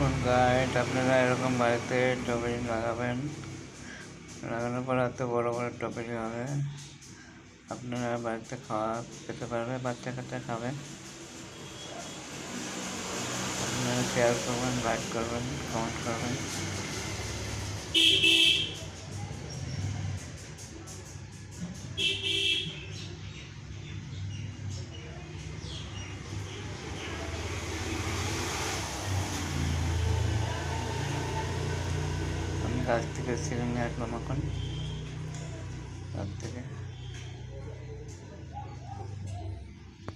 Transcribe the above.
দেখুন গাইড, আপনারা এরকম বাড়িতে টবেরিং লাগাবেন। লাগানোর পর এত বড় বড় টবেরিং হবে, আপনারা বাড়িতে খাওয়া খেতে পারবে, বাচ্চা কাচ্চা খাবে। আপনারা শেয়ার করবেন, লাইক করবেন, কমেন্ট করবেন। আমি গাছ থেকে ছিঁড়ে নিয়ে আসলাম এখন।